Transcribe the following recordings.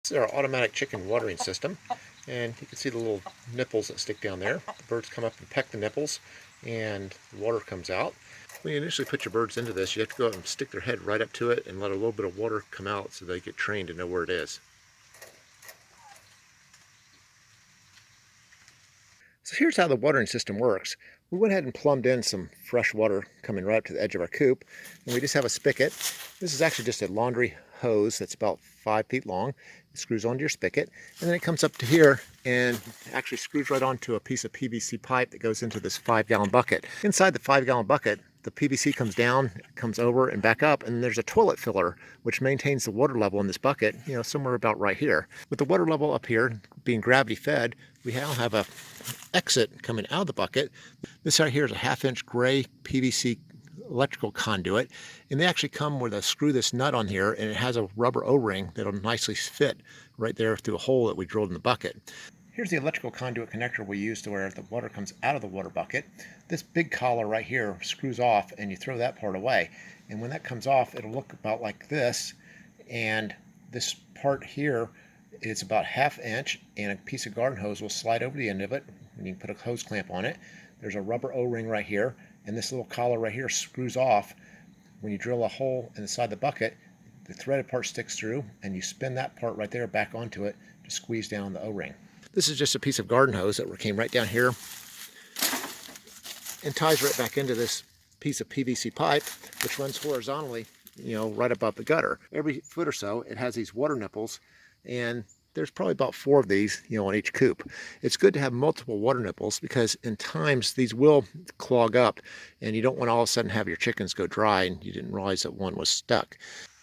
This is our automatic chicken watering system, and you can see the little nipples that stick down there. The birds come up and peck the nipples, and the water comes out. When you initially put your birds into this, you have to go out and stick their head right up to it and let a little bit of water come out so they get trained to know where it is. So here's how the watering system works. We went ahead and plumbed in some fresh water coming right up to the edge of our coop, and we just have a spigot. This is actually just a laundry hose that's about 5 feet long. It screws onto your spigot, and then it comes up to here and actually screws right onto a piece of PVC pipe that goes into this 5-gallon bucket. Inside the 5-gallon bucket, the PVC comes down, comes over and back up, and there's a toilet filler which maintains the water level in this bucket, somewhere about right here. With the water level up here being gravity fed, we now have a exit coming out of the bucket. This right here is a 1/2-inch gray PVC electrical conduit, and they actually come with a screw this nut on here, and it has a rubber O-ring that'll nicely fit right there through a hole that we drilled in the bucket. Here's the electrical conduit connector we use to where the water comes out of the water bucket. This big collar right here screws off, and you throw that part away, and when that comes off, it'll look about like this, and this part here is about 1/2 inch, and a piece of garden hose will slide over the end of it, and you can put a hose clamp on it. There's a rubber O-ring right here, and this little collar right here screws off. When you drill a hole inside the bucket, the threaded part sticks through, and you spin that part right there back onto it to squeeze down the O-ring. This is just a piece of garden hose that came right down here and ties right back into this piece of PVC pipe, which runs horizontally, right above the gutter. Every foot or so, it has these water nipples, and there's probably about 4 of these, on each coop. It's good to have multiple water nipples because in times these will clog up, and you don't want to all of a sudden have your chickens go dry and you didn't realize that one was stuck.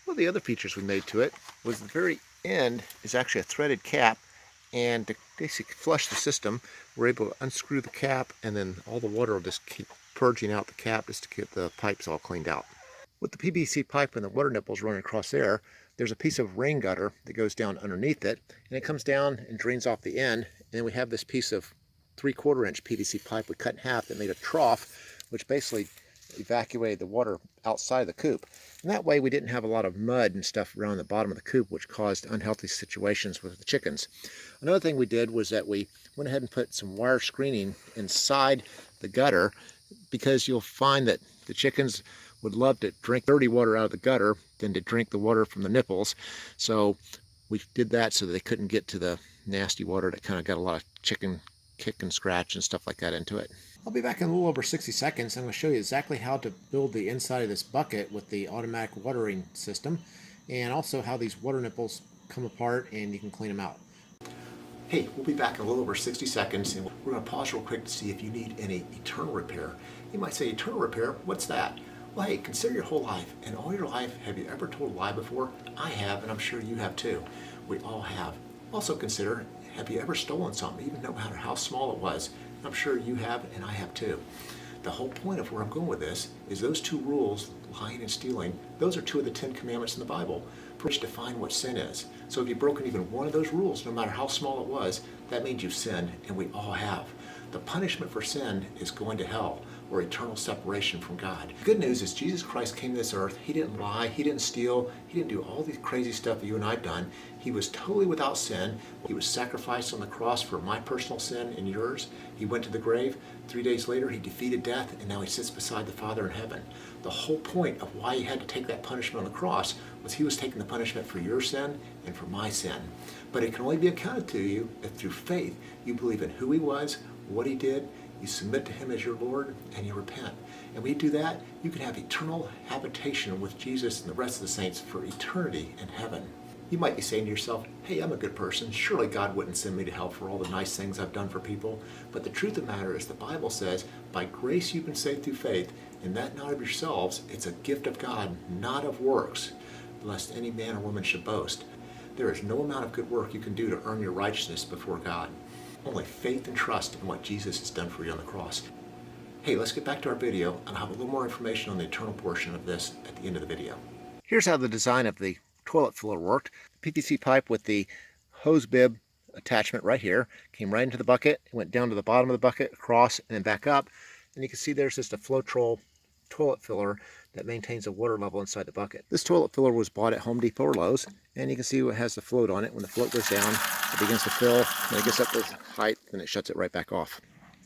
One of the other features we made to it was the very end is actually a threaded cap, and to basically flush the system, we're able to unscrew the cap, and then all the water will just keep purging out the cap just to get the pipes all cleaned out. With the PVC pipe and the water nipples running across there, there's a piece of rain gutter that goes down underneath it, and it comes down and drains off the end, and then we have this piece of 3/4 inch PVC pipe we cut in half that made a trough, which basically evacuated the water outside of the coop. And that way we didn't have a lot of mud and stuff around the bottom of the coop, which caused unhealthy situations with the chickens. Another thing we did was that we went ahead and put some wire screening inside the gutter, because you'll find that the chickens would love to drink dirty water out of the gutter than to drink the water from the nipples. So we did that so that they couldn't get to the nasty water that kind of got a lot of chicken kick and scratch and stuff like that into it. I'll be back in a little over 60 seconds. I'm going to show you exactly how to build the inside of this bucket with the automatic watering system, and also how these water nipples come apart and you can clean them out. Hey, we'll be back in a little over 60 seconds, and we're going to pause real quick to see if you need any eternal repair. You might say, eternal repair? What's that? Well, hey, consider your whole life. In all your life, have you ever told a lie before? I have, and I'm sure you have too. We all have. Also consider, have you ever stolen something, even no matter how small it was? I'm sure you have, and I have too. The whole point of where I'm going with this is those 2 rules, lying and stealing, those are 2 of the 10 commandments in the Bible, which define what sin is. So if you've broken even one of those rules, no matter how small it was, that means you've sinned, and we all have. The punishment for sin is going to hell, or eternal separation from God. The good news is Jesus Christ came to this earth. He didn't lie, he didn't steal, he didn't do all these crazy stuff that you and I've done. He was totally without sin. He was sacrificed on the cross for my personal sin and yours. He went to the grave. 3 days later, he defeated death, and now he sits beside the Father in heaven. The whole point of why he had to take that punishment on the cross was he was taking the punishment for your sin and for my sin. But it can only be accounted to you if through faith you believe in who he was, what he did, you submit to him as your Lord, and you repent. And when you do that, you can have eternal habitation with Jesus and the rest of the saints for eternity in heaven. You might be saying to yourself, hey, I'm a good person. Surely God wouldn't send me to hell for all the nice things I've done for people. But the truth of the matter is the Bible says, by grace you've been saved through faith, and that not of yourselves. It's a gift of God, not of works, lest any man or woman should boast. There is no amount of good work you can do to earn your righteousness before God. Only faith and trust in what Jesus has done for you on the cross. Hey, let's get back to our video, and I'll have a little more information on the eternal portion of this at the end of the video. Here's how the design of the toilet filler worked. PVC pipe with the hose bib attachment right here came right into the bucket, went down to the bottom of the bucket, across, and then back up. And you can see there's just a Floetrol toilet filler that maintains the water level inside the bucket. This toilet filler was bought at Homedepot or Lowe's, and you can see it has the float on it. When the float goes down, it begins to fill. When it gets up to height, then it shuts it right back off.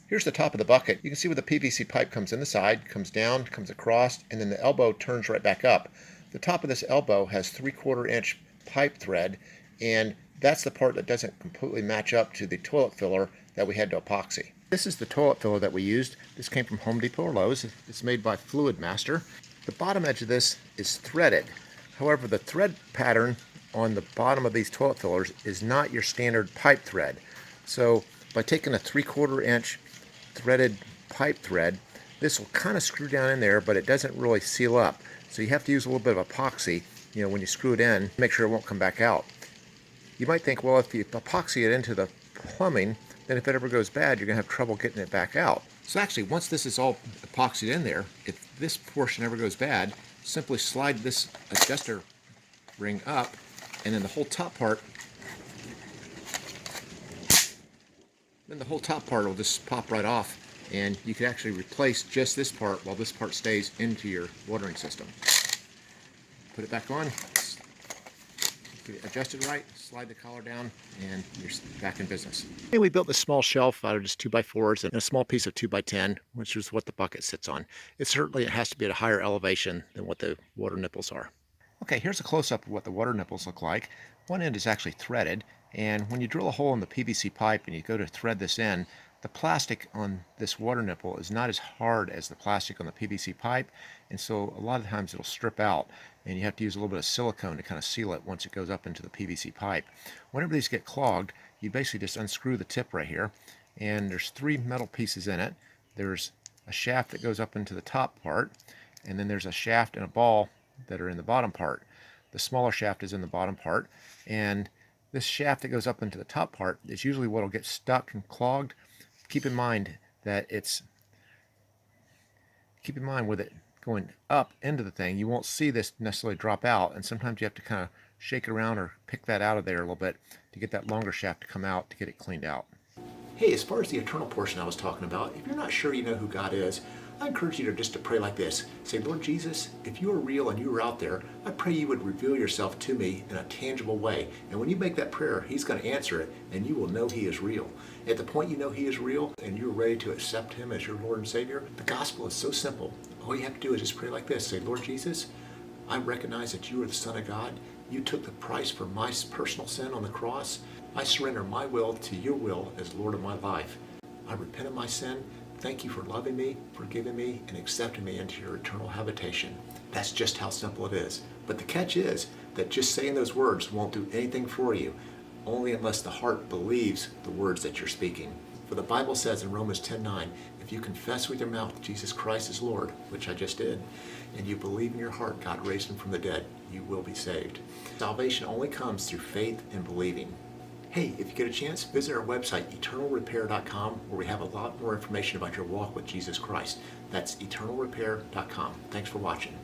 Here's the top of the bucket. You can see where the PVC pipe comes in the side, comes down, comes across, and then the elbow turns right back up. The top of this elbow has 3/4 inch pipe thread, and that's the part that doesn't completely match up to the toilet filler that we had to epoxy. This is the toilet filler that we used. This came from Homedepot or Lowe's. It's made by Fluid Master. The bottom edge of this is threaded. However, the thread pattern on the bottom of these toilet fillers is not your standard pipe thread. So by taking a 3/4 inch threaded pipe thread, this will kind of screw down in there, but it doesn't really seal up. So you have to use a little bit of epoxy, when you screw it in, make sure it won't come back out. You might think, well, if you epoxy it into the plumbing, then if it ever goes bad, you're going to have trouble getting it back out. So actually, once this is all epoxied in there, if this portion ever goes bad, simply slide this adjuster ring up, and then the whole top part will just pop right off, and you can actually replace just this part while this part stays into your watering system. Put it back on, get it adjusted right, slide the collar down, and you're back in business. And we built this small shelf out of just 2x4s and a small piece of 2x10, which is what the bucket sits on. It has to be at a higher elevation than what the water nipples are. Okay, here's a close-up of what the water nipples look like. One end is actually threaded, and when you drill a hole in the PVC pipe and you go to thread this in, the plastic on this water nipple is not as hard as the plastic on the PVC pipe, and so a lot of times it'll strip out, and you have to use a little bit of silicone to kind of seal it once it goes up into the PVC pipe. Whenever these get clogged, you basically just unscrew the tip right here, and there's 3 metal pieces in it. There's a shaft that goes up into the top part, and then there's a shaft and a ball that are in the bottom part. The smaller shaft is in the bottom part, and this shaft that goes up into the top part is usually what will get stuck and clogged. Keep in mind with it going up into the thing, you won't see this necessarily drop out, and sometimes you have to kind of shake it around or pick that out of there a little bit to get that longer shaft to come out to get it cleaned out. Hey, as far as the eternal portion I was talking about, if you're not sure you know who God is, I encourage you to pray like this. Say, Lord Jesus, if you are real and you are out there, I pray you would reveal yourself to me in a tangible way. And when you make that prayer, he's going to answer it, and you will know he is real. At the point you know he is real and you're ready to accept him as your Lord and Savior, the gospel is so simple. All you have to do is just pray like this. Say, Lord Jesus, I recognize that you are the Son of God. You took the price for my personal sin on the cross. I surrender my will to your will as Lord of my life. I repent of my sin. Thank you for loving me, forgiving me, and accepting me into your eternal habitation. That's just how simple it is. But the catch is that just saying those words won't do anything for you, only unless the heart believes the words that you're speaking. For the Bible says in Romans 10:9, if you confess with your mouth Jesus Christ is Lord, which I just did, and you believe in your heart God raised him from the dead, you will be saved. Salvation only comes through faith and believing. Hey, if you get a chance, visit our website, eternalrepair.com, where we have a lot more information about your walk with Jesus Christ. That's eternalrepair.com. Thanks for watching.